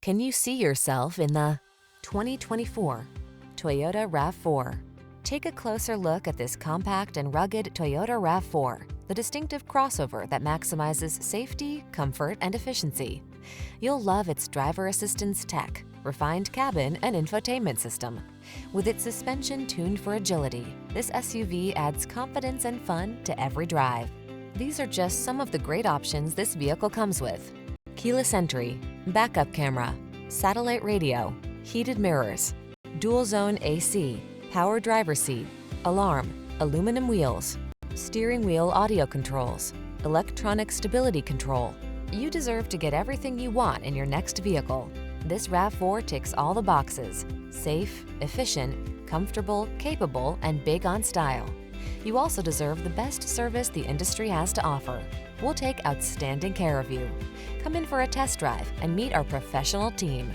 Can you see yourself in the 2024 Toyota RAV4? Take a closer look at this compact and rugged Toyota RAV4, the distinctive crossover that maximizes safety, comfort, and efficiency. You'll love its driver assistance tech, refined cabin, and infotainment system. With its suspension tuned for agility, this SUV adds confidence and fun to every drive. These are just some of the great options this vehicle comes with: keyless entry, backup camera, satellite radio, heated mirrors, dual zone AC, power driver seat, alarm, aluminum wheels, steering wheel audio controls, electronic stability control. You deserve to get everything you want in your next vehicle. This RAV4 ticks all the boxes: safe, efficient, comfortable, capable, and big on style. You also deserve the best service the industry has to offer. We'll take outstanding care of you. Come in for a test drive and meet our professional team.